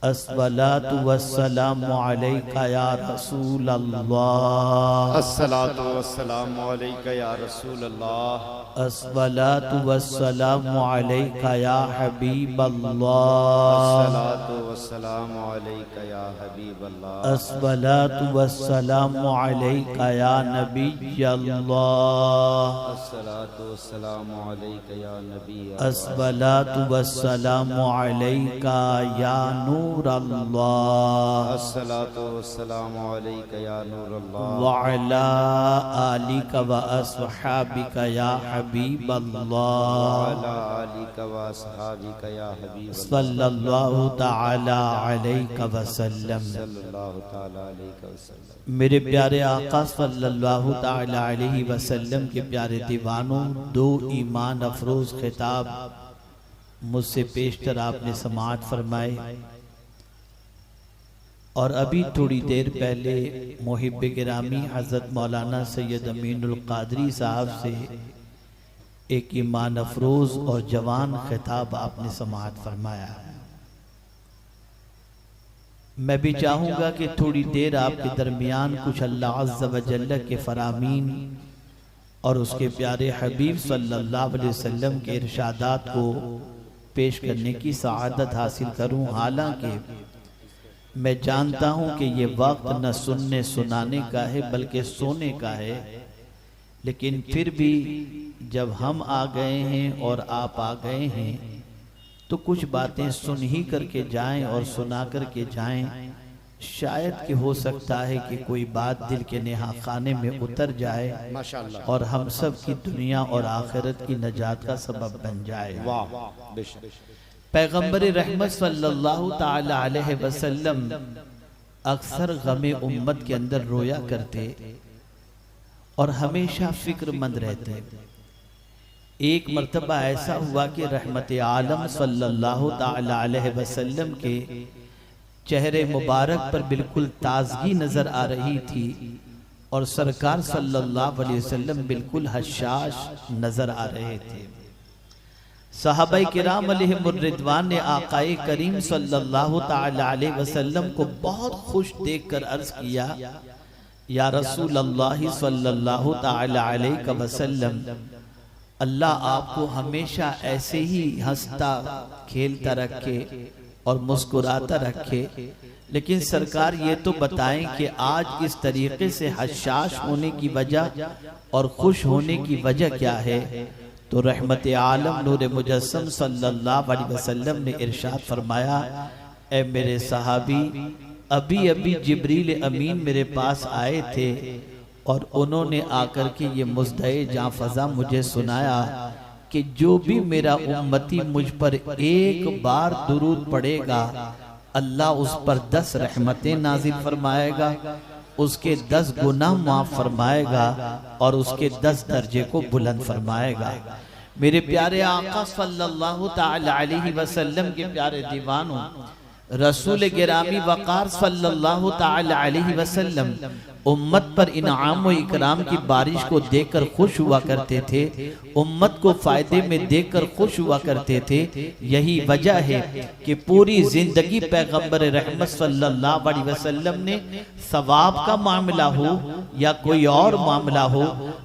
अस्सलातु वस्सलामु अलैका या रसूल अल्लाह। अस्सलातु वस्सलामु अलैका या रसूल अल्लाह। अस्सलातु वस्सलामु अलैका या हबीब अल्लाह। अस्सलातु वस्सलामु अलैका या हबीब अल्लाह। अस्सलातु वस्सलामु अलैका या नबी अल्लाह। अस्सलातु वस्सलामु अलैका या नबी अल्लाह। अस्सलातु वस्सलामु अलैका या नूर अल्लाह। अस्सलातु वस्सलामु अलैका या नूर अल्लाह। व अला आलिका व अस्हाबिका या हबीब अल्लाह। अला आलिका व अस्हाबिका या हबीब अल्लाह। सल्लल्लाहु तआला अलैहि वसल्लम। सल्लल्लाहु तआला अलैहि वसल्लम। मेरे प्यारे आका सल्लल्लाहु तआला अलैहि वसल्लम के प्यारे दीवानों, दो ईमान अफरोज खिताब मुझसे पेशतर आपने समाअत फरमाए और अभी थोड़ी देर पहले मुहिब्बे गिरामी हज़रत मौलाना सैयद अमीनुल कादरी साहब से एक ईमान अफरोज और जवान खिताब आपने समाअत फरमाया। मैं भी चाहूँगा कि थोड़ी देर आपके दरमियान कुछ अल्लाह अज़्ज़ व जल्ल के फरामीन और उसके प्यारे हबीब सल्लल्लाहु अलैहि वसल्लम के इरशादात को पेश करने की सआदत हासिल करूँ। हालांकि मैं जानता हूँ कि ये वक्त न सुनने सुनाने का है बल्कि सोने का है, लेकिन फिर भी जब हम आ गए हैं और आप आ गए हैं तो कुछ बातें सुन ही करके जाएं और सुना करके जाएं। शायद कि हो सकता है कि कोई बात दिल के नेहा खाने में उतर जाए माशाअल्लाह और हम सब की दुनिया और आखिरत की नजात का सबब बन जाए। वाह बेशक। पैगंबर रहमत सल्लल्लाहु ताला अलैहि वसल्लम अक्सर गमे उम्मत के अंदर रोया करते और हमेशा फिक्रमंद रहते। एक मर्तबा ऐसा हुआ कि रहमत आलम सल्लल्लाहु ताला अलैहि वसल्लम के चेहरे मुबारक पर बिल्कुल ताजगी नजर आ रही थी और सरकार सल्लल्लाहु अलैहि वसल्लम बिल्कुल हशाश नजर आ रहे थे। सहाबाए किराम अलैहिमुर रिदवान ने आकाए करीम सल्लल्लाहु ताला अलैहि वसल्लम को बहुत खुश देखकर अर्ज किया, या रसूल अल्लाह सल्लल्लाहु ताला अलैहि वसल्लम, अल्लाह आपको हमेशा ऐसे ही हंसता खेलता रखे और मुस्कुराता रखे, लेकिन सरकार ये तो बताएं कि आज इस तरीके से हशाश होने की वजह और खुश होने की वजह क्या है। तो रहमत आलम नूर मुजस्सम सल्लल्लाहु अलैहि वसल्लम ने इरशाद फरमाया, ए मेरे सहाबी, अभी अभी जिब्रील अमीन मेरे पास आए थे और उन्होंने आकर के ये मुज़दए जाँ फ़ज़ा मुझे सुनाया कि जो भी मेरा उम्मती मुझ पर एक बार दुरूद पढ़ेगा अल्लाह उस पर 10 रहमतें नाजिल फरमाएगा, उसके 10 गुनाह माफ फरमाएगा और उसके 10 दर्जे को बुलंद फरमाएगा। मेरे प्यारे आका सल्लल्लाहु ताला अलैहि वसल्लम के प्यारे दीवानों, रसूल गिरामी वक़ार सल्लल्लाहु ताला अलैहि वसल्लम उम्मत पर इनाम व इकराम की बारिश को देखकर खुश हुआ करते थे, उम्मत को फायदे में देखकर खुश हुआ करते थे। यही वजह है कि पूरी जिंदगी पैगंबर रहमत सल्लल्लाहु अलैहि वसल्लम ने सवाब का मामला हो या कोई और मामला हो,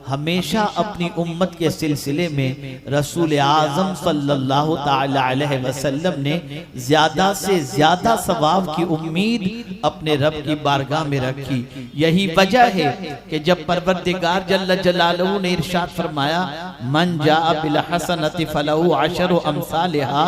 हमेशा अपनी उम्मत के सिलसिले में रसूल आज़म सल्लल्लाहु ताला अलैहि वसल्लम ने ज्यादा से ज्यादा सवाब की उम्मीद अपने रब की बारगाह में रखी। यही वजह है कि जब परवरदिगार जल्ल जलालहू ने इरशाद फरमाया, मन जाअ बिल हसनति फलहू अशरु अमसालिहा,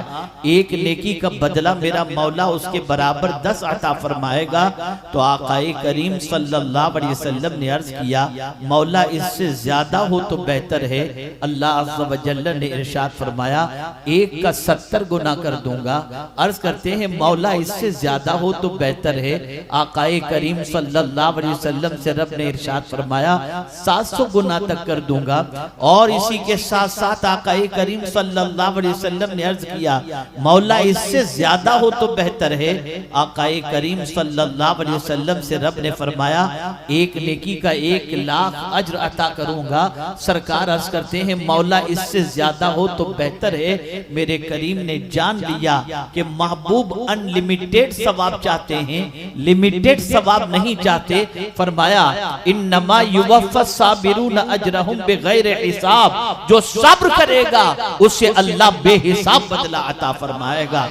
एक नेकी का बदला मेरा मौला उसके बराबर 10 अता फरमाएगा। तो आकाए करीम सल्लल्लाहु अलैहि वसल्लम ने अर्ज किया, मौला इससे ज्यादा हो तो बेहतर है। अल्लाह अज़्ज़ व जल्ल ने इरशाद फरमाया, एक का 70 गुना कर दूंगा। अर्ज करते हैं मौला इससे ज्यादा हो तो बेहतर है। आकाए करीम सल्लल्लाहु अलैहि वसल्लम वसल्लम से रब ने इरशाद फरमाया 700 गुना तक कर दूंगा। और इसी के साथ साथ आका करीम सल्लल्लाहु अलैहि वसल्लम ने अर्ज किया मौला इससे ज्यादा हो तो बेहतर है। आका करीम सल्लल्लाहु अलैहि वसल्लम से रब ने फरमाया एक नेकी का 1 लाख अज्र अता करूंगा। सरकार अर्ज करते हैं मौला इससे ज्यादा हो तो बेहतर है। मेरे करीम ने जान लिया कि महबूब अनलिमिटेड सवाब चाहते हैं, लिमिटेड सवाब नहीं चाहते। फरमाया इन्नमा युवफ़्फ़स साबिरून अजरहुम बिगैर हिसाब, जो सब्र करेगा उसे अल्लाह बेहिसाब बदला अता फरमाएगा।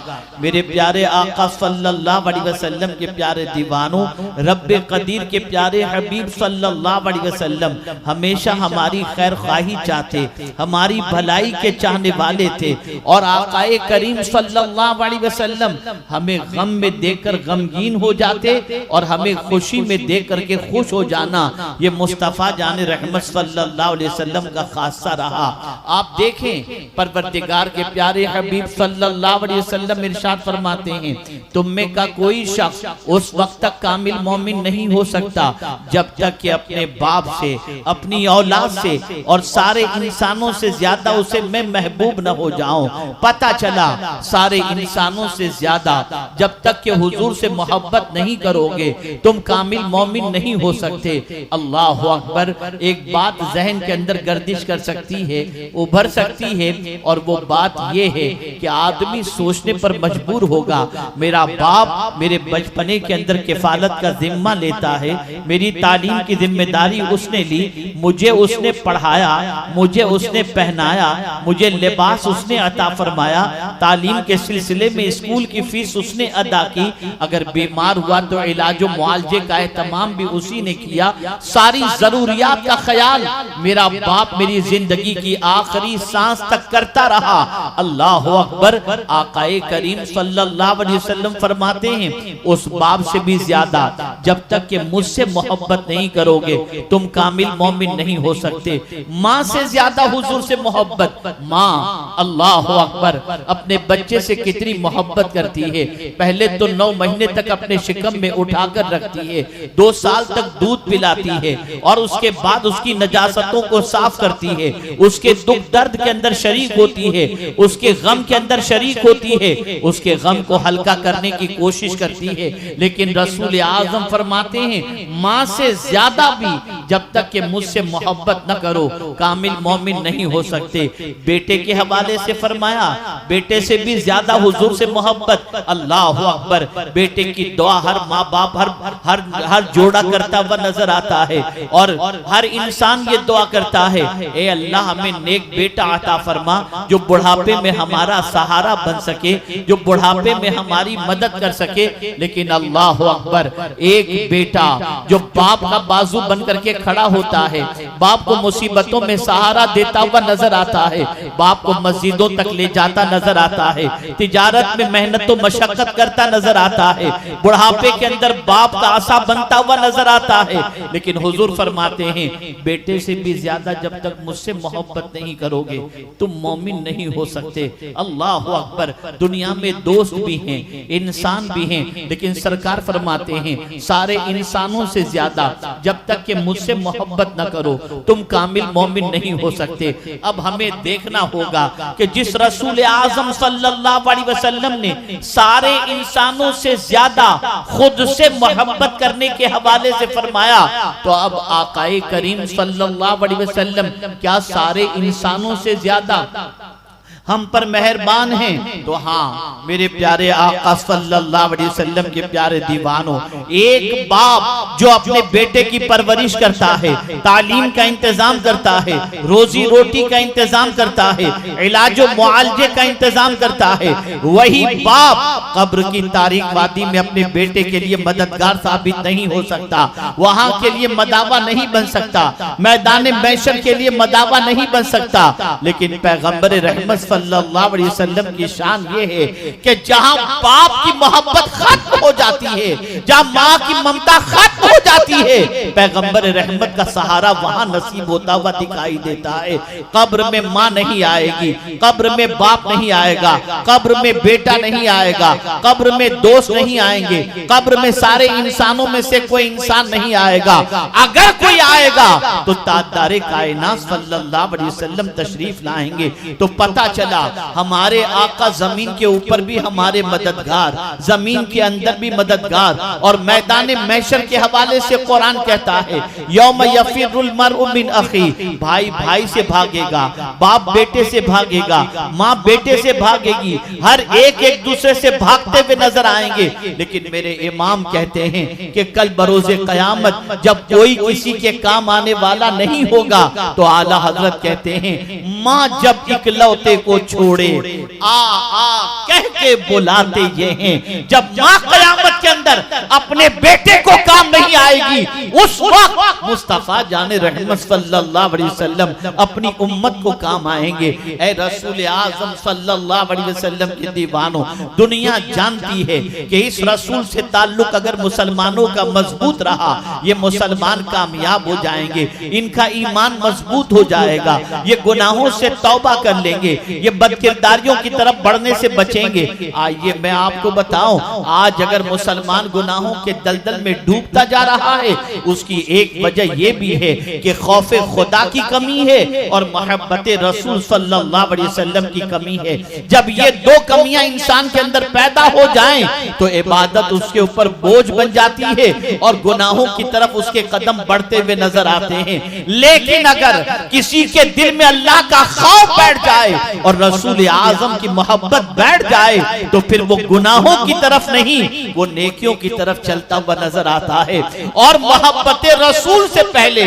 मेरे प्यारे आका सल्लल्लाहु अलैहि वसल्लम के प्यारे दीवानों, रब्बे कदीर के प्यारे हबीब सल्लल्लाहु अलैहि वसल्लम हमेशा हमारी खैर ख्वाही चाहते, हमारी भलाई के चाहने वाले थे। और आकाए करीम सल्लल्लाहु अलैहि वसल्लम हमें गम में देखकर गमगीन हो जाते और हमें खुशी में देख करके खुश हो जाना ये मुस्तफ़ा जाने रहमत सल्लल्लाहु अलैहि वसल्लम का खासा रहा। आप देखें परवरदिगार के प्यारे हबीब सल्लल्लाहु अलैहि वसल्लम इरशाद फरमाते हैं तुम में का कोई शख्स उस वक्त तक कामिल मोमिन नहीं हो सकता जब तक कि अपने बाप से, अपनी औलाद से और सारे इंसानों से ज्यादा उसे मैं महबूब न हो जाऊं। पता चला सारे इंसानों से ज्यादा जब तक कि हुजूर से मोहब्बत नहीं करोगे तुम कामिल मोमिन नहीं हो सकते। अल्लाह अकबर। एक बात जहन के अंदर गर्दिश कर सकती है, उभर सकती है, और वो बात ये है कि आदमी सोचने पर मजबूर होगा मेरा बाप मेरे बचपने के अंदर किफालत का जिम्मा लेता है, मेरी तालीम की जिम्मेदारी उसने ली, मुझे उसने पढ़ाया, मुझे उसने पहनाया, मुझे लिबास उसने अता फरमाया, तालीम के सिलसिले में स्कूल की फीस उसने अदा की, अगर बीमार हुआ तो इलाज मुआलजे का एहतमाम भी उसी ने किया, सारी जरूरियात का ख्याल मेरा बाप मेरी जिंदगी की आखिरी सांस तक करता रहा। अल्लाह अकबर। आकाए करीम सल्लल्लाहु अलैहि वसल्लम फरमाते हैं उस बाप से भी ज्यादा जब तक कि मुझसे मोहब्बत नहीं करोगे तुम कामिल मोमिन नहीं हो सकते। माँ से ज्यादा हुजूर से मोहब्बत, माँ अल्लाह अकबर अपने बच्चे से कितनी मोहब्बत करती है। पहले तो 9 महीने तक अपने शिकम में उठाकर रखती है, 2 साल तक दूध पिलाती है और उसके बाद उसकी नजासतों को साफ करती है, उसके दुख दर्द के अंदर शरीक होती है, उसके गम के अंदर शरीक होती है, उसके गम को हल्का करने की कोशिश करती है। लेकिन रसूल आजम फरमाते हैं माँ से ज्यादा भी जब तक कि मुझसे मोहब्बत न करो कामिल मोमिन नहीं हो सकते। बेटे के हवाले से फरमाया बेटे से भी ज्यादा हुजूर से मोहब्बत। अल्लाह अकबर। बेटे की दुआ हर माँ बाप हर जोड़ा करता हुआ नजर आता है और हर इंसान ये दुआ करता है ए अल्लाह हमें नेक बेटा अता फरमा जो बुढ़ापे में हमारा सहारा बन सके, जो बुढ़ापे में हमारी मदद कर सके। लेकिन अल्लाह अकबर, एक बेटा जो बाप का बाजू बन करके खड़ा होता है, बाप को मुसीबतों में सहारा देता हुआ नजर आता है, बाप को मस्जिदों तक ले जाता नजर आता है, तिजारत में मेहनत तो मशक्कत करता नजर आता है, बुढ़ापे के अंदर बाप का आशा बनता हुआ नजर आता है। लेकिन हुजूर फरमाते हैं बेटे से भी ज्यादा जब तक मुझसे मोहब्बत नहीं करोगे तुम मोमिन नहीं हो सकते। अल्लाह अकबर। दुनिया में दोस्त भी हैं, इंसान भी हैं, लेकिन सरकार फरमाते हैं सारे इंसानों से ज्यादा जब तक कि मुझसे मोहब्बत न करो तुम कामिल मोमिन नहीं हो सकते। अब हमें देखना होगा कि जिस रसूल आजम सल्लल्लाहु अलैहि वसल्लम ने सारे इंसानों से ज्यादा खुद से मोहब्बत करने के हवाले से फरमाया, तो अब आकाए करीम सल्लल्लाहु अलैहि वसल्लम क्या सारे इंसानों से ज्यादा हम पर मेहरबान हैं? तो हाँ मेरे प्यारे आका सल्लल्लाहु अलैहि वसल्लम के प्यारे दीवानों, एक बाप जो अपने बेटे की परवरिश करता है, तालीम का इंतजाम करता है, रोजी रोटी का इंतजाम करता है, इलाजो मुआलजे का इंतजाम करता है, वही बाप कब्र की तारीक वादी में अपने बेटे के लिए मददगार साबित नहीं हो सकता, वहां के लिए मदावा नहीं बन सकता, मैदान मैशर के लिए मदावा नहीं बन सकता। लेकिन पैगंबर रहमत सल्लल्लाहु अलैहि वसल्लम की शान ये है कि जहां बाप की मोहब्बत खत्म हो जाती है, जहां माँ की ममता खत्म हो जाती है, पैगंबर रहमत का सहारा वहां नसीब होता हुआ दिखाई देता है। कब्र में माँ नहीं आएगी, कब्र में बाप नहीं आएगा, कब्र में बेटा नहीं आएगा, कब्र में दोस्त नहीं आएंगे, कब्र में सारे इंसानों में से कोई इंसान नहीं आएगा। अगर कोई आएगा तो ताजदारे कायनात सल्लल्लाहु अलैहि वसल्लम तशरीफ लाएंगे। तो पता चला हमारे आका जमीन के ऊपर भी हमारे मददगार, जमीन के अंदर भी मददगार। और मैदान महशर के हवाले से कुरान कहता है यौम यफिरुल मरउ मिन अखी, भाई भाई से भागेगा, बाप बेटे से भागेगा, माँ बेटे से भागेगी, हर एक एक दूसरे से भागते हुए नजर आएंगे। लेकिन मेरे इमाम कहते हैं कि कल बरोज़े क़यामत जब कोई किसी के काम आने वाला नहीं होगा तो आला हजरत कहते हैं माँ जब इकलौते को छोड़े आ आ कह के बुलाते ये हैं। जब माँ क़यामत के अंदर अपने बेटे को काम नहीं आएगी, उस वक्त मुस्तफा जाने रहमत सल्लल्लाहु अलैहि वसल्लम अपनी उम्मत को काम आएंगे। ऐ रसूल आज़म सल्लल्लाहु अलैहि वसल्लम के दीवानों, दुनिया जानती है कि इस रसूल से ताल्लुक अगर मुसलमानों का मजबूत रहा, ये मुसलमान कामयाब हो जाएंगे, इनका ईमान मजबूत हो जाएगा, ये गुनाहों से तौबा कर लेंगे, ये बदकिरदारियों की तरफ बढ़ने से बचेंगे। आइए मैं आपको बताऊं, आज अगर मुसलमान गुनाहों के दलदल में डूबता जा रहा है, उसकी एक वजह यह भी है कि खौफ खुदा की कमी है और मोहब्बत रसूल सल्लल्लाहु अलैहि वसल्लम की कमी है। जब ये दो कमियां इंसान के अंदर पैदा हो जाएं तो इबादत उसके ऊपर बोझ बन जाती है और गुनाहों की तरफ उसके कदम बढ़ते हुए नजर आते हैं। लेकिन अगर किसी के दिल में अल्लाह का खौफ बैठ जाए और रसूल आजम की मोहब्बत बैठ जाए तो फिर वो गुनाहों की तरफ नहीं, वो नेकियों की तरफ चलता हुआ नजर आता है। और मोहब्बत रसूल से पहले,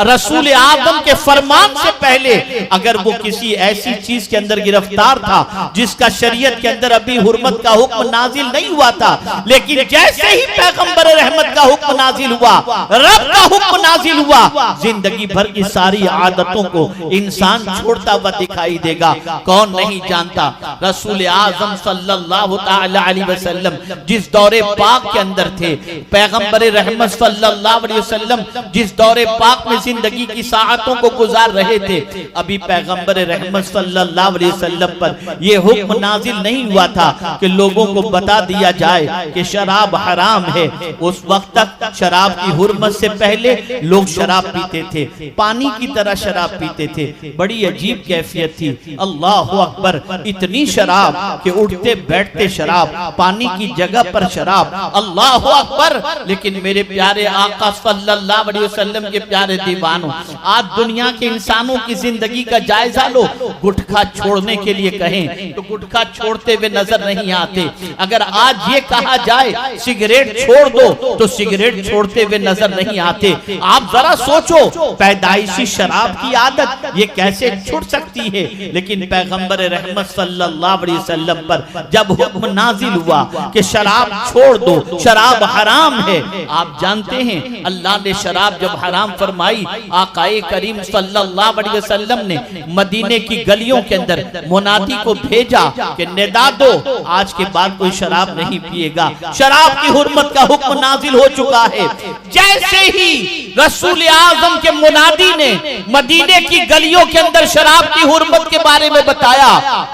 रसूल आजम के फरमान से पहले अगर वो किसी ऐसी चीज के अंदर गिरफ्तार था जिसका शरीयत के अंदर अभी हुर्मत का हुक्म नाजिल नहीं हुआ था, लेकिन जैसे ही पैगंबर रहमत का हुक्म नाजिल हुआ, रब का हुक्म नाजिल हुआ, जिंदगी भर की सारी आदतों को इंसान छोड़ता हुआ दिखाई देगा। कौन नहीं जानता रसूल आजम सल्लल्लाहु ताला अलैहि वसल्लम जिस दौरे पाक के अंदर थे, पैगंबर रहमत सल्लल्लाहु अलैहि वसल्लम जिस दौरे पाक में जिंदगी की साअतों को गुजार रहे थे, अभी पैगंबर रहमत सल्लल्लाहु अलैहि वसल्लम पर यह हुक्म नाजिल नहीं हुआ था कि लोगों को बता दिया जाए कि शराब हराम है। उस वक्त तक शराब की हुर्मत से पहले लोग शराब पीते थे, पानी की तरह शराब पीते थे, बड़ी अजीब कैफियत थी। अल्लाह अकबर, इतनी शराब कि उठते बैठते शराब, पानी की जगह पर शराब, अल्लाह अकबर। लेकिन मेरे प्यारे आका सल्लल्लाहु अलैहि वसल्लम के प्यारे दीवानों, आज दुनिया के इंसानों की जिंदगी का जायजा लो, गुटखा छोड़ने के लिए कहें तो गुटखा छोड़ते हुए नजर नहीं आते। अगर आज ये कहा जाए सिगरेट छोड़ दो तो सिगरेट छोड़ते हुए नजर नहीं आते। आप जरा सोचो, पैदाइशी शराब की आदत ये कैसे छूट सकती है? लेकिन पैगंबर रहमत सल्लल्लाहु अलैहि वसल्लम पर जब हुक्म नाजिल हुआ कि शराब छोड़ दो, शराब हराम है, आप जानते हैं अल्लाह ने शराब जब हराम फरमाई, आकाए करीम सल्लल्लाहु अलैहि वसल्लम ने मदीने की गलियों के अंदर मुनादी को भेजा कि निदा दो, आज के बाद कोई शराब नहीं पिएगा। शराब की हुर्मत का हुक्म नाजिल हो चुका है। जैसे ही रसूल आजम के मुनादी ने मदीने की गलियों के अंदर शराब की हुर्मत के बारे में बताया,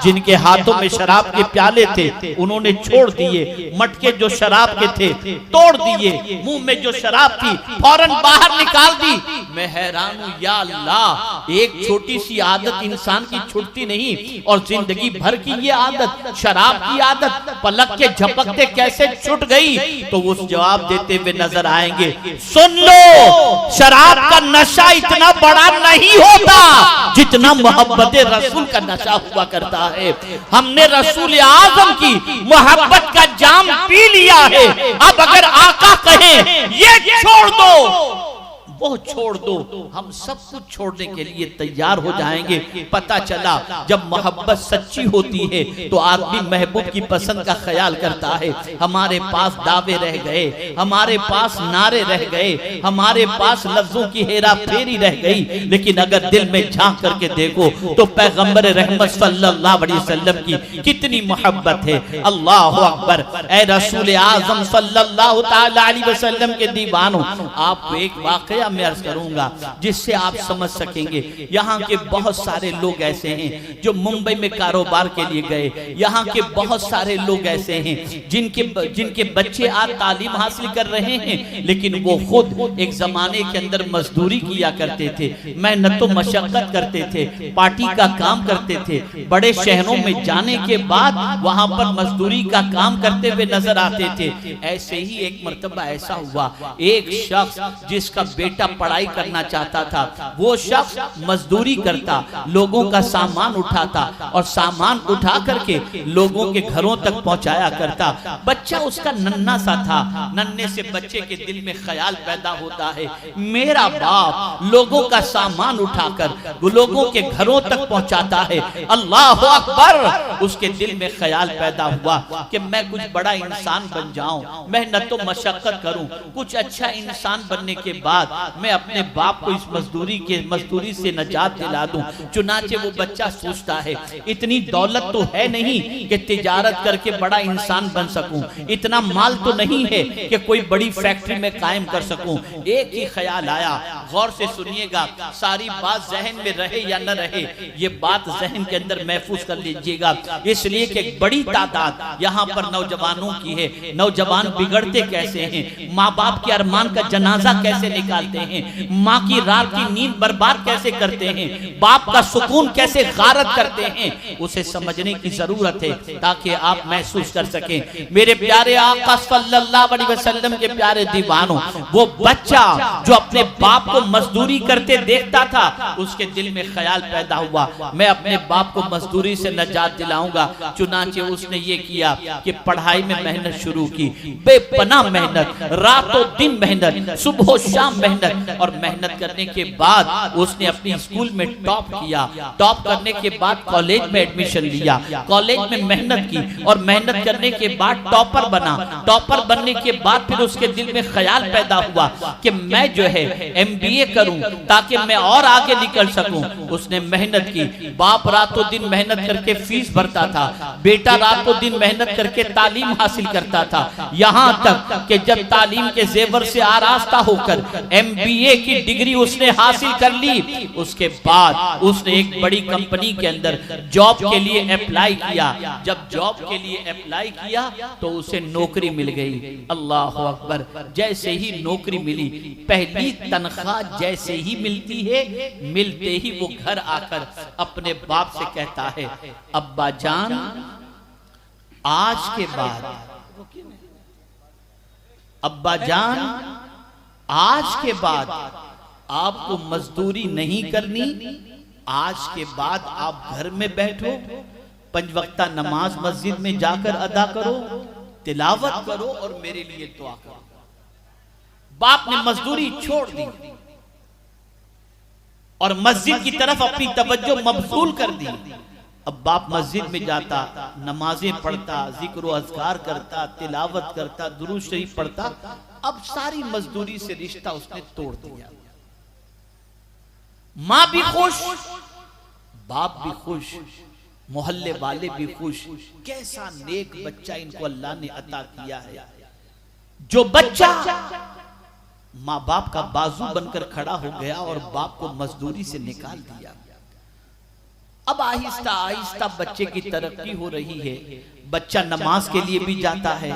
जिनके हाथों में शराब के प्याले थे उन्होंने छोड़ दिए, मटके जो शराब के थे तोड़ दिए, मुंह में जो शराब थी फौरन बाहर निकाल दी। मैं हैरान हूं, या अल्लाह, एक छोटी सी आदत इंसान की छूटती नहीं और जिंदगी भर की ये आदत, शराब की आदत पलक के झपकते कैसे छूट गई? तो वो जवाब देते हुए नजर आएंगे, सुन लो, शराब का नशा इतना बड़ा नहीं होता जितना मोहब्बत रसूल का नशा हुआ करता है। हमने रसूल आजम की मोहब्बत का जाम पी लिया है। अब अगर आका कहे ये छोड़ दो, वो छोड़ दो, हम सब कुछ छोड़ने के लिए तैयार हो जाएंगे। पता चला जब मोहब्बत सच्ची होती है तो आदमी महबूब की पसंद का ख्याल करता है। हमारे पास दावे रह गए, हमारे पास नारे रह गए, हमारे पास लफ्जों की हेरा फेरी रह गई, लेकिन अगर दिल में झांक करके देखो तो पैगंबर रहमत सल्लल्लाहु अलैहि वसल्लम की कितनी मोहब्बत है। अल्लाह अकबर। ए रसूल आजम सल्लल्लाहु ताला अलैहि वसल्लम के दीवानों, आपको एक वाकया मैं अर्ज करूंगा जिससे आप समझ सकेंगे। यहाँ के बहुत सारे लोग ऐसे हैं जो मुंबई में कारोबार के लिए गए, यहाँ के बहुत सारे लोग ऐसे हैं जिनके बच्चे आज तालीम हासिल कर रहे हैं, लेकिन वो खुद एक जमाने के अंदर मजदूरी किया करते थे, मेहनत तो मशक्कत करते थे, पार्टी का काम करते थे, बड़े शहरों में जाने के बाद वहां पर मजदूरी का काम करते हुए नजर आते थे। ऐसे ही एक मर्तबा ऐसा हुआ, एक शख्स जिसका बेटा पढ़ाई करना चाहता था, वो शख्स मजदूरी करता, लोगों का सामान उठाता और सामान उठा करके लोगों के घरों तक पहुंचाया करता। बच्चा उसका नन्ना सा था, नन्हे से बच्चे के दिल में ख्याल पैदा होता है, मेरा बाप लोगों का सामान उठाकर लोगों के घरों तक पहुंचाता है। अल्लाह अकबर। उसके दिल में ख्याल पैदा हुआ कि मैं कुछ बड़ा इंसान बन जाऊं, मेहनत तो मशक्कत करूं, कुछ अच्छा इंसान बनने के बाद मैं अपने बाप को इस मजदूरी से नजात दिला दूं। चुनाचे वो बच्चा सोचता है इतनी दौलत तो है नहीं कि तिजारत करके बड़ा इंसान बन सकूं, इतना माल तो नहीं है कि कोई बड़ी फैक्ट्री में कायम कर सकूं। एक ही ख्याल आया, गौर से सुनिएगा, सारी बात जहन में रहे या न रहे, ये बात जहन के अंदर महफूज कर लीजिएगा, इसलिए कि एक बड़ी तादाद यहाँ पर नौजवानों की है। नौजवान बिगड़ते कैसे हैं, माँ बाप के अरमान का जनाजा कैसे निकालते हैं, माँ की रात की नींद बर्बाद कैसे करते हैं, बाप का सुकून कैसे गारत करते हैं, उसे समझने की जरूरत है ताकि आप महसूस कर सकें। मेरे प्यारे आका सल्लल्लाहु अलैहि वसल्लम के प्यारे दीवानों, वो बच्चा जो अपने बाप को मजदूरी करते देखता था, उसके दिल में ख्याल पैदा हुआ मैं अपने बाप को मजदूरी से नजात दिलाऊंगा। चुनाचे उसने ये किया कि पढ़ाई में मेहनत शुरू की, बेपनाह मेहनत, रातों दिन मेहनत, सुबह शाम मेहनत, और मेहनत करने के बाद उसने अपनी स्कूल में टॉप किया। टॉप करने के बाद कॉलेज में एडमिशन लिया, कॉलेज में मेहनत की और मेहनत करने के बाद टॉपर बना। टॉपर बनने के बाद फिर उसके दिल में ख्याल पैदा हुआ कि मैं जो है MBA करूं ताकि मैं और आगे निकल सकूं। उसने मेहनत की, बाप रातों दिन मेहनत करके फीस भरता था, बेटा रातों दिन मेहनत करके तालीम हासिल करता था, यहाँ तक कि जब तालीम के जेवर से आरास्ता होकर MBA की डिग्री उसने हासिल कर ली, उसके बाद उसने एक बड़ी कंपनी के अंदर जॉब के लिए अप्लाई किया। जब जॉब के लिए अप्लाई किया तो उसे नौकरी मिल गई। अल्लाह अकबर। जैसे ही नौकरी मिली, पहली तनख्वाह जैसे ही मिलती है, मिलते ही वो घर आकर अपने बाप से कहता है, अब्बा जान आज के बाद, अब्बा जान आज के बाद आपको मजदूरी नहीं करनी, आज के बाद आप घर में बैठो, 5 वक्ता नमाज मस्जिद में जाकर अदा करो, तिलावत करो और मेरे लिए दुआ करो। बाप ने मजदूरी छोड़ दी और मस्जिद की तरफ अपनी तवज्जो मबसूल कर दी। अब बाप मस्जिद में जाता, नमाजें पढ़ता, जिक्र व अज़कार करता, तिलावत करता, दुरूद शरीफ पढ़ता। अब सारी मजदूरी से रिश्ता उसने तोड़ दिया। माँ भी खुश, बाप भी खुश, मोहल्ले वाले भी खुश। कैसा नेक बच्चा इनको अल्लाह ने अता किया है, जो बच्चा माँ बाप का बाजू बनकर खड़ा हो गया और बाप को मजदूरी से निकाल दिया। अब आहिस्ता आहिस्ता बच्चे की तरक्की हो रही है, बच्चा नमाज के लिए भी जाता है,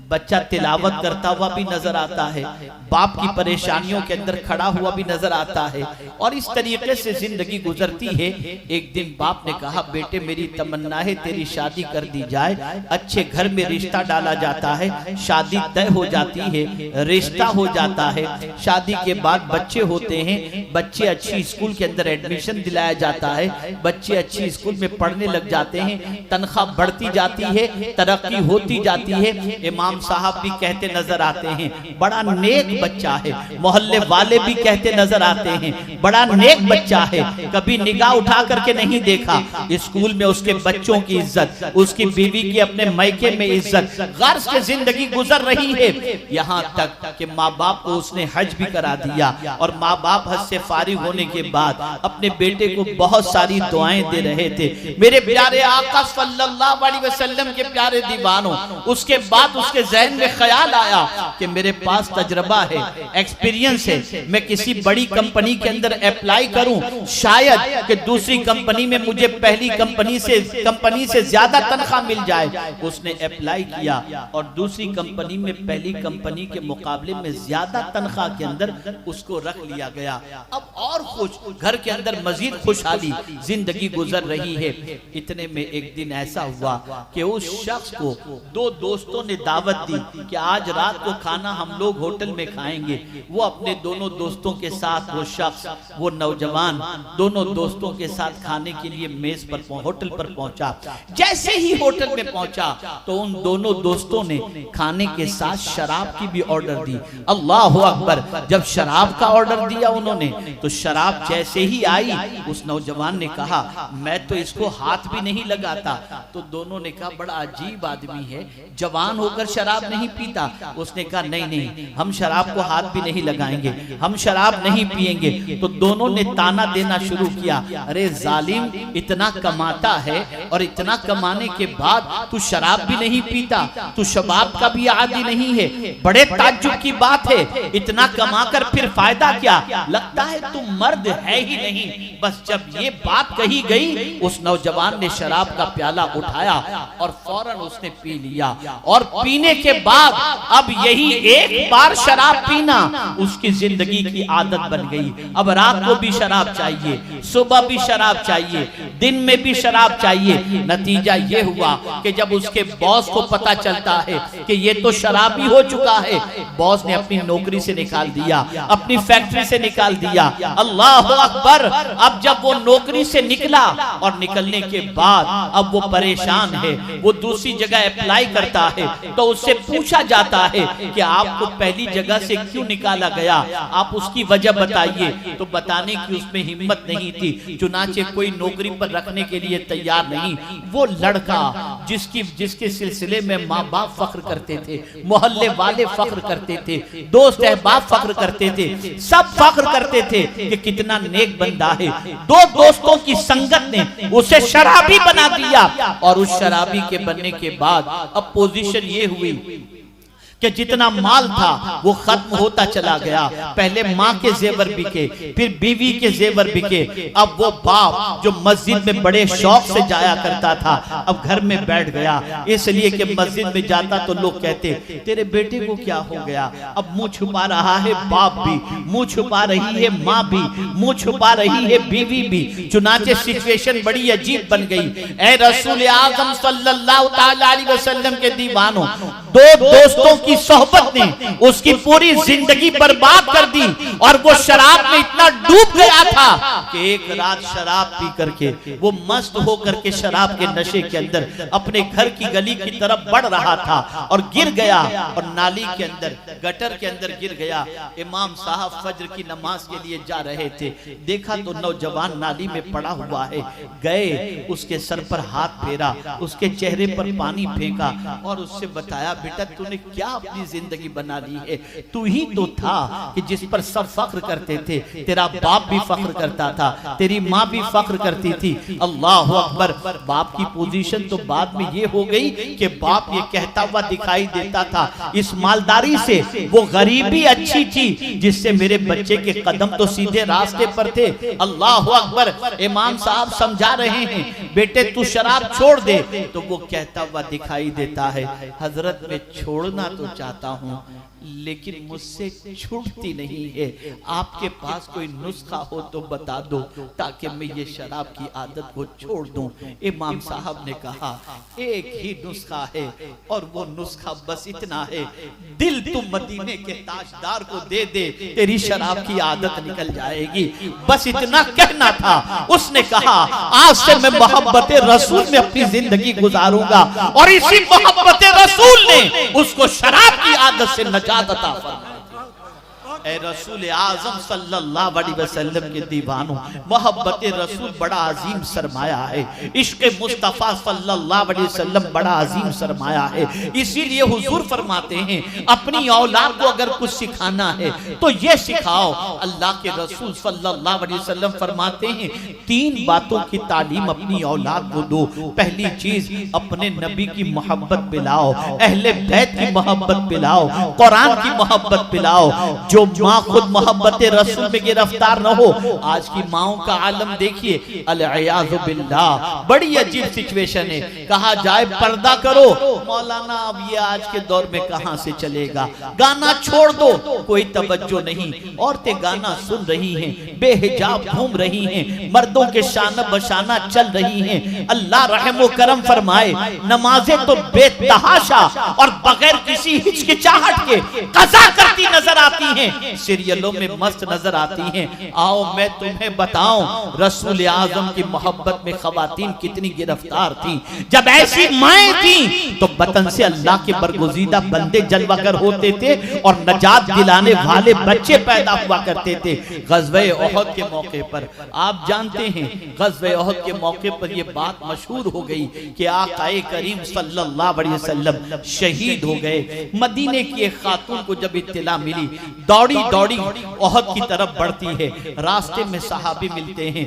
बच्चा तिलावत करता हुआ भी नजर आता है, बाप की परेशानियों के अंदर खड़ा हुआ भी नजर आता है, और इस तरीके से जिंदगी गुजरती है। एक दिन बाप ने कहा, बेटे मेरी तमन्ना है तेरी शादी कर दी जाए। अच्छे घर में रिश्ता डाला जाता है, शादी तय हो जाती है, रिश्ता हो जाता है, शादी के बाद बच्चे होते हैं, बच्चे अच्छी स्कूल के अंदर एडमिशन दिलाया जाता है, बच्चे अच्छी स्कूल में पढ़ने लग जाते हैं, तनख्वाह बढ़ती जाती है, तरक्की होती जाती है। इमाम इमाम साहब भी कहते नजर आते हैं बड़ा नेक बच्चा है, मोहल्ले वाले भी कहते नजर आते हैं बड़ा नेक बच्चा है, कभी निगाह उठा करके नहीं देखा। स्कूल में उसके बच्चों की इज्जत, उसकी बीवी की अपने मायके में इज्जत, गर्ज की जिंदगी गुजर रही है। यहाँ तक कि माँ बाप को उसने हज भी करा दिया और माँ बाप हज से फारिग होने के बाद अपने बेटे को बहुत सारी दुआएं दे रहे थे। मेरे प्यारे आका सल्लल्लाहु अलैहि वसल्लम के प्यारे दीवानों, उसके बाद उसके ज़हन में ख्याल आया कि मेरे पास तजर्बा है, एक्सपीरियंस है, मैं किसी बड़ी कंपनी के अंदर अप्लाई करूं, शायद कि दूसरी कंपनी में मुझे पहली कंपनी से ज्यादा तनख्वाह मिल जाए। उसने अप्लाई किया और दूसरी कंपनी में पहली कंपनी के मुकाबले में ज्यादा तनख्वाह के अंदर उसको रख लिया गया। अब और खुश, घर के अंदर मजीद खुशहाली जिंदगी गुजर रही है। इतने में एक दिन ऐसा हुआ कि उस शख्स को दो दोस्तों ने दावत दी कि आज रात को खाना हम लोग होटल में खाएंगे। वो अपने दोनों दोस्तों के साथ, वो शख्स, वो नौजवान दोनों दोस्तों के साथ खाने के लिए मेज पर होटल पर पहुंचा। जैसे ही होटल में पहुंचा तो उन दोनों दोस्तों ने खाने के साथ शराब की भी ऑर्डर दी। अल्लाह अकबर। जब शराब का ऑर्डर दिया उन्होंने तो शराब जैसे ही आई उस नौजवान ने कहा मैं तो इसको हाथ भी नहीं लगाता। तो दोनों ने कहा बड़ा अजीब आदमी है, जवान होकर शराब नहीं पीता। उसने कहा नहीं नहीं, हम शराब को हाथ भी नहीं लगाएंगे, हम शराब नहीं पिएंगे। तो दोनों ने ताना देना शुरू किया, अरे जालिम, इतना कमाता है और इतना कमाने के बाद तू शराब भी नहीं पीता, तू शबाब का भी आदी नहीं है, बड़े ताज्जुब की बात है, इतना कमाकर फिर फायदा क्या, लगता है तू मर्द है ही नहीं। बस जब ये बात कही गई उस नौजवान ने शराब का प्याला उठाया और फौरन उसने पी लिया। और पीने के बाद अब यही एक बार शराब पीना उसकी जिंदगी की आदत बन गई। अब रात को भी शराब चाहिए, सुबह भी शराब चाहिए, दिन में भी शराब चाहिए। नतीजा ये हुआ कि जब उसके बॉस को पता चलता है कि ये तो शराबी हो चुका है, बॉस ने अपनी नौकरी से निकाल दिया, अपनी फैक्ट्री से निकाल दिया। अल्लाह अकबर। अब जब वो नौकरी से निकला और निकलने के बाद अब वो परेशान है, वो दूसरी जगह अप्लाई करता है तो उससे पूछा जाता है कि आपको पहली जगह से क्यों निकाला गया, आप उसकी वजह बताइए। तो बताने की उसमें हिम्मत नहीं थी, चुनाचे कोई नौकरी पर रखने के लिए तैयार नहीं। वो लड़का जिसके सिलसिले में माँ बाप फख्र करते थे, मोहल्ले वाले फख्र करते थे, दोस्त अहबाब फख्र करते थे, सब फख्र करते थे कि कितना नेक बंदा है। दो दोस्तों की संगत ने उसे शराबी बना दिया और उस शराबी के बनने के बाद अब पोजीशन ये हुई कि जितना माल था वो खत्म होता चला गया। पहले माँ के जेवर बिके, फिर बीवी के जेवर बिके। अब वो बाप जो मस्जिद में बड़े शौक से जाया करता था अब घर में बैठ गया, इसलिए कि मस्जिद में जाता तो लोग कहते तेरे बेटे को क्या हो गया। अब मुंह छुपा रहा है बाप भी, मुंह छुपा रही है माँ भी, मुंह छुपा रही है बीवी भी। चुनाचे सिचुएशन बड़ी अजीब बन गई। ऐ रसूल आज़म सल्लल्लाहु ताला अलैहि वसल्लम के दीवानों, दो दोस्तों की सोहबत ने उसकी पूरी जिंदगी बर्बाद कर दी और वो शराब में इतना डूब गया था कि एक रात शराब पी करके वो मस्त होकर के शराब के नशे के अंदर अपने घर की गली की तरफ बढ़ रहा था और गिर गया और नाली के अंदर, गटर के अंदर गिर गया। इमाम साहब फज्र की नमाज के लिए जा रहे थे, देखा तो नौजवान नाली में पड़ा हुआ है। गए, उसके सर पर हाथ फेरा, उसके चेहरे पर पानी फेंका और उससे बताया बेटा तूने क्या अपनी जिंदगी बना ली है, तू ही तो था कि जिस पर सब फख्र करते थे, तेरा बाप भी फख्र करता था, तेरी माँ भी फख्र करती थी। अल्लाह अकबर। बाप की पोजीशन तो बाद में ये हो गई कि बाप ये कहता हुआ दिखाई देता था इस मालदारी से वो गरीबी अच्छी थी जिससे मेरे बच्चे के कदम तो सीधे रास्ते पर थे। अल्लाह अकबर। इमाम साहब समझा रहे हैं बेटे तू शराब छोड़ दे, तो वो कहता हुआ दिखाई देता है हजरत मैं छोड़ना तो चाहता हूँ लेकिन मुझसे छूटती नहीं है, आपके पास कोई नुस्खा हो तो बता दो ताकि मैं ये शराब की आदत को छोड़ दूं। इमाम साहब ने कहा एक ही नुस्खा है और वो नुस्खा बस इतना है, दिल तुम मदीने के ताजदार को दे दे, तेरी शराब की आदत निकल जाएगी। बस इतना कहना था। उसने कहा आज से मैं मोहब्बत रसूल में अपनी जिंदगी गुजारूंगा और इसी मोहब्बत रसूल ने ने उसको शराब की आदत से नजात अता फरमाई। ए रसूल आजम सल्लल्लाहु अलैहि वसल्लम के दीवानों, मोहब्बत रसूल बड़ा अजीम सरमाया है। इश्क मुस्तफ़ा सल्लल्लाहु अलैहि वसल्लम बड़ा अजीम सरमाया है। इसीलिए हुजूर फरमाते हैं अपनी औलाद को अगर कुछ सिखाना है तो ये सिखाओ। अल्लाह के रसूल सल्लल्लाहु अलैहि वसल्लम फरमाते हैं 3 बातों की तालीम अपनी औलाद को दो। पहली चीज अपने नबी की मोहब्बत पिलाओ, अहले बैत की मोहब्बत पिलाओ, कुरान की मोहब्बत पिलाओ। जो माँ खुद मोहब्बत रसूल में गिरफ्तार न हो, आज की माओ का आलम देखिए, अल-इयाज़ु बिल्लाह, बड़ी अजीब सिचुएशन है। कहा जाए पर्दा करो, मौलाना अब ये आज के दौर में कहां से चलेगा, गाना छोड़ दो, कोई तवज्जो नहीं। औरतें गाना सुन रही हैं, बेहिजाब घूम रही हैं, मर्दों के शाना बशाना चल रही हैं। अल्लाह रहम व करम फरमाए, नमाजें तो बेतहाशा और बगैर किसी हिचकिचाहट के कज़ा करती नजर आती हैं, सीरियलों में मस्त नजर आती हैं। आओ मैं तुम्हें बताऊं, रसूल आजम की मोहब्बत में खवातीन कितनी गिरफ्तार थी। जब ऐसी माएं थी तो वतन से अल्लाह के बरगुज़ीदा बंदे जलवागर होते थे और नजात दिलाने वाले बच्चे पैदा हुआ करते थे। ग़ज़वे उहद के मौके पर आप जानते हैं, ग़ज़वे उहद के मौके पर यह बात मशहूर हो गई कि आक़ाए करीम सल्लल्लाहु अलैहि वसल्लम शहीद हो गए। मदीने की एक खातून को जब इत्तिला मिली, दौड़ी दौड़ी ओहद की तरफ बढ़ती है। रास्ते में सहाबी मिलते हैं,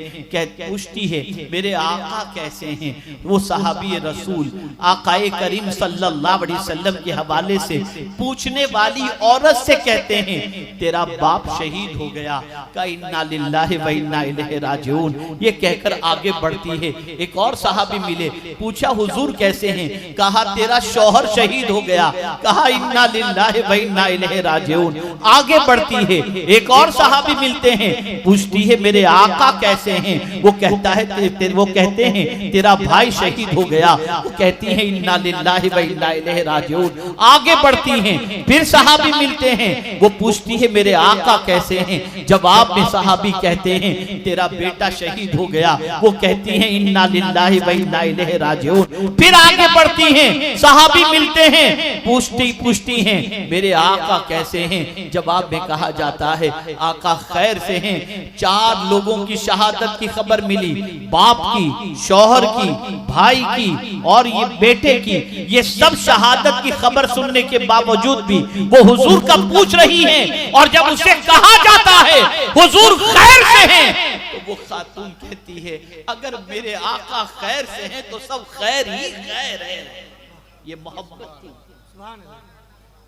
पूछती है मेरे आका कैसे हैं। वो सहाबी रसूल आकाए करीम सल्लल्लाहु अलैहि वसल्लम के हवाले से पूछने वाली औरत से कहते हैं तेरा बाप शहीद हो गया। का इन्ना लिल्लाहि व इन्ना इलैहि राजिऊन, ये कहकर आगे बढ़ती है। एक और सहाबी मिले, पूछा हुजूर कैसे हैं। कहा तेरा शौहर शहीद हो गया। कहा इन्ना लिल्लाहि व इन्ना इलैहि राजिऊन। आगे बढ़ती है। एक और सहाबी मिलते हैं, पूछती है मेरे आका कैसे हैं। वो कहता है वो कहते हैं तेरा भाई शहीद हो गया। वो कहती है इन्ना लिल्लाहि व इन्ना इलैहि राजिऊन। आगे बढ़ती हैं, फिर सहाबी मिलते हैं, वो पूछती है मेरे आका कैसे हैं। जवाब में सहाबी कहते हैं तेरा बेटा शहीद हो गया। वो कहती है इन्ना लिल्लाहि व इन्ना इलैहि राजिऊन। फिर आगे बढ़ती हैं, सहाबी मिलते हैं, पूछती हैं मेरे आका कैसे हैं। जवाब में कहा जाता है आका खैर से हैं। 4 लोगों की शहादत की खबर मिली, बाप की, शौहर की, भाई की और ये बेटे की। ये सब शहादत की खबर सुनने के बावजूद भी वो हुजूर का पूछ रही हैं। और जब उसे कहा जाता है हुजूर खैर से हैं, तो वो खातून कहती है अगर मेरे आका खैर से हैं तो सब खैर ही खैर है। ये मोहब्बत थी,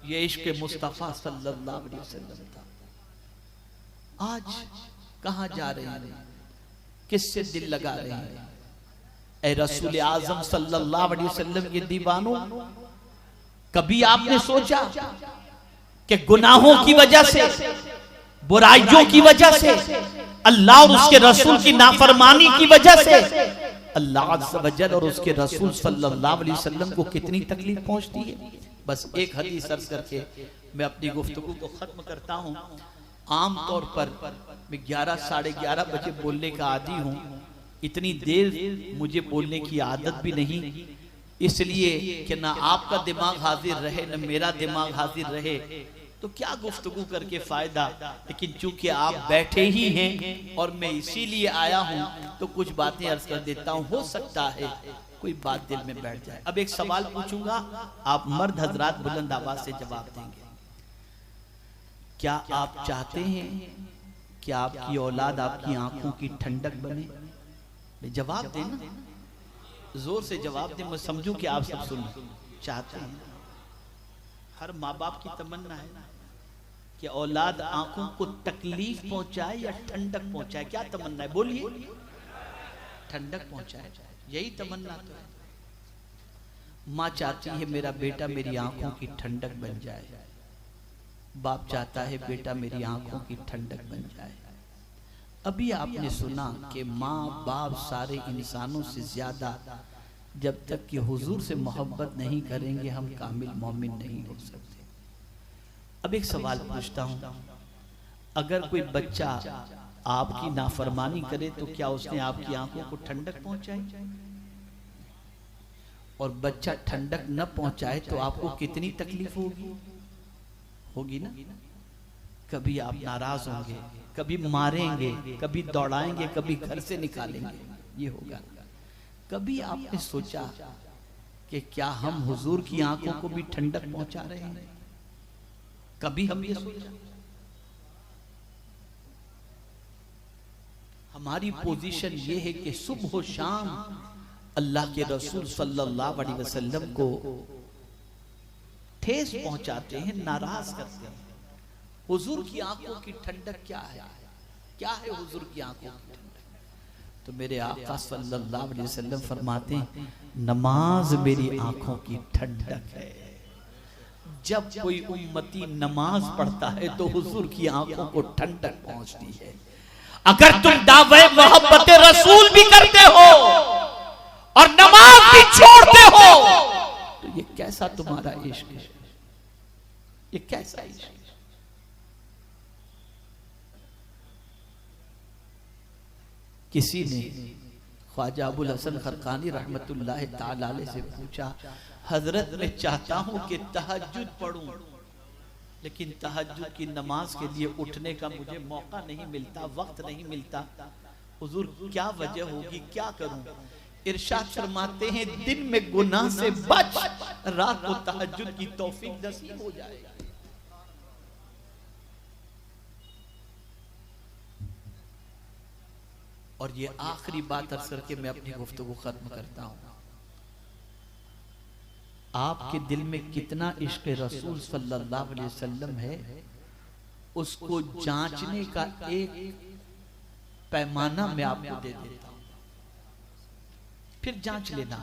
ये इश्क मुस्तफा सल्लल्लाहु अलैहि वसल्लम था। आज कहां जा रहे हैं, किससे दिल लगा रहे हैं। ए रसूल आजम सल्लल्लाहु अलैहि वसल्लम के दीवानों, कभी आपने सोचा कि गुनाहों की वजह से, बुराइयों की वजह से, अल्लाह और उसके रसूल की नाफरमानी की वजह से अल्लाह अज़्ज़ व जल और उसके रसूल सल्लल्लाहु अलैहि वसल्लम को कितनी तकलीफ पहुंचती है। बस एक हदीस अर्ज करके मैं अपनी गुफ्तगू को खत्म करता हूँ। आम तौर पर मैं 11 साढ़े 11 बजे बोलने का आदी हूँ। इतनी देर मुझे बोलने की आदत भी नहीं, इसलिए कि ना आपका दिमाग हाजिर रहे ना मेरा दिमाग हाजिर रहे तो क्या गुफ्तगू करके फायदा। लेकिन चूंकि आप बैठे ही हैं और मैं इसीलिए आया हूँ तो कुछ बातें अर्ज कर देता हूँ, हो सकता है कोई बात दिल में बैठ जाए। अब एक सवाल पूछूंगा, आप मर्द हजरात बुलंद आवाज से जवाब देंगे। क्या आप चाहते हैं कि आपकी औलाद आपकी आंखों की ठंडक बने? जवाब देना, जोर से जवाब दें, मैं समझूं कि आप सब सुन चाहते हैं। हर माँ बाप की तमन्ना है कि औलाद आंखों को तकलीफ पहुंचाए या ठंडक पहुंचाए। क्या तमन्ना है, बोलिए। ठंडक पहुंचाए, यही तमन्ना तो है। माँ चाहती है मेरा बेटा मेरी आंखों की ठंडक बन जाए, बाप चाहता है बेटा मेरी आंखों की ठंडक बन जाए। अभी आपने सुना कि माँ बाप सारे इंसानों से ज्यादा जब तक कि हुजूर से मोहब्बत नहीं करेंगे हम कामिल मोमिन नहीं हो सकते। अब एक सवाल पूछता हूं, अगर कोई बच्चा आपकी नाफरमानी करे तो क्या उसने आपकी आंखों को ठंडक पहुंचाई? और बच्चा ठंडक न पहुंचाए तो आपको कितनी तकलीफ होगी ना। कभी आप नाराज होंगे, कभी मारेंगे, कभी दौड़ाएंगे, कभी घर से निकालेंगे, ये होगा। कभी आपने सोचा कि क्या हम हुजूर की आंखों को भी ठंडक पहुंचा रहे हैं? कभी हम ये सोचा? हमारी पोजीशन ये है कि सुबह शाम अल्लाह के रसूल सल्लल्लाहु अलैहि वसल्लम को ठेस पहुंचाते हैं, नाराज करते हैं। हुजूर की आंखों की ठंडक क्या है? क्या है हुजूर की आंखों की ठंडक? तो मेरे आका सल्लल्लाहु अलैहि वसल्लम फरमाते हैं, नमाज मेरी आंखों की ठंडक है। जब कोई उम्मती नमाज पढ़ता है तो हुजूर की आंखों को ठंडक पहुंचती है। अगर तुम दावे मोहब्बत रसूल भी करते हो और नमाज भी छोड़ते हो तो ये कैसा तुम्हारा इश्क है? ये कैसा इश्क है? किसी ने ख्वाजा अबुल हसन खरकानी रहमतुल्लाह ताला अलैह से पूछा, हजरत मैं चाहता हूं कि तहज्जुद पढ़ूं, लेकिन तहज्जुद की नमाज के लिए उठने का मुझे मौका नहीं मिलता, वक्त नहीं मिलता। हुजूर क्या वजह होगी, क्या करूं? इरशाद फरमाते हैं, दिन में गुनाह से बच, रात को तहज्जुद की तौफीक नसीब हो जाए। और ये आखिरी बात अर्ज करके मैं अपनी गुफ्तगू खत्म करता हूं। आपके दिल में कितना इश्क रसूल सल्लल्लाहु अलैहि वसल्लम है, उसको जांचने का एक पैमाना मैं आपको दे देता हूं, फिर जांच लेना।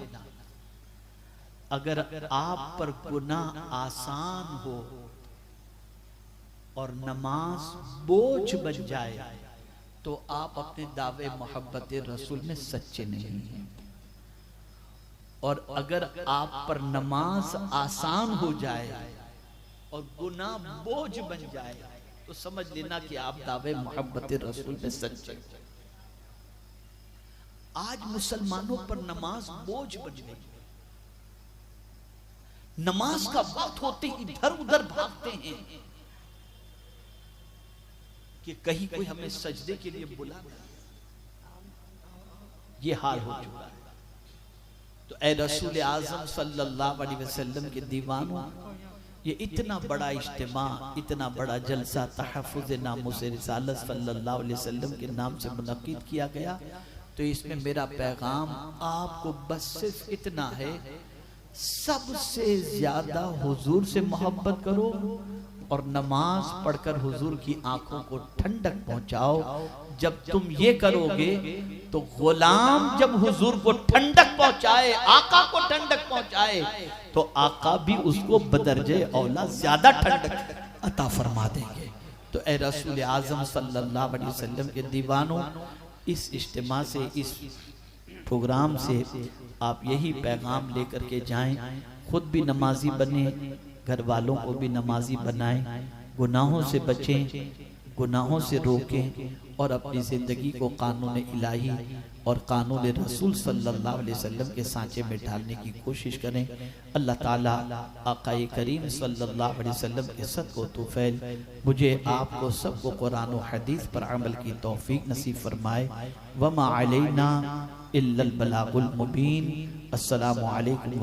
अगर आप पर गुनाह आसान हो और नमाज बोझ बन जाए तो आप अपने दावे मोहब्बत रसूल में सच्चे नहीं हैं। और अगर आप पर नमाज आसान हो जाए और गुनाह बोझ बन जाए तो समझ लेना कि आप दावे मोहब्बत रसूल में सच्चे। आज मुसलमानों पर नमाज बोझ बन गई। नमाज का वक्त होते इधर उधर भागते हैं कि कहीं कोई हमें सजदे के लिए बुला दे। ये हाल हो चुका है। तो ए रसूल आज़म सल्लल्लाहु अलैहि वसल्लम के दीवानों, ये इतना बड़ा इज्तिमा, इतना बड़ा जलसा तहफ़्फ़ुज़ नामूस रिसालत सल्लल्लाहु अलैहि वसल्लम के नाम से मुनक़्क़िद किया गया। तो इसमें मेरा पैगाम आपको बस सिर्फ इतना है, सबसे ज्यादा हुजूर से मोहब्बत करो और नमाज पढ़कर हुजूर की आंखों को ठंडक पहुंचाओ। जब तुम ये करोगे तो गुलाम जब हुजूर को ठंडक पहुंचाए, आका को ठंडक पहुंचाए, तो आका भी उसको बदरजे औला ज्यादा ठंडक अता फरमा देंगे। तो ए रसूल आज़म सल्लल्लाहु अलैहि वसल्लम के दीवानों, इस इज्तिमा से, इस प्रोग्राम से आप यही पैगाम लेकर के जाएं, खुद भी नमाजी बने, घर वालों को भी नमाजी बनाएं, गुनाहों से बचें, गुनाहों से रोकें और अपनी ज़िंदगी को कानून इलाही और कानून रसूल सल्लल्लाहु अलैहि वसल्लम के सांचे में ढालने की कोशिश करें। अल्लाह ताला आक़ाए करीम सल्लल्लाहु अलैहि वसल्लम के सदक़ो तुफ़ैल मुझे आपको सबको कुरान और हदीस पर अमल की तौफीक नसीब फरमाए। वमा अलैना इल्लल बलागुल मुबीन। अस्सलामु अलैकुम।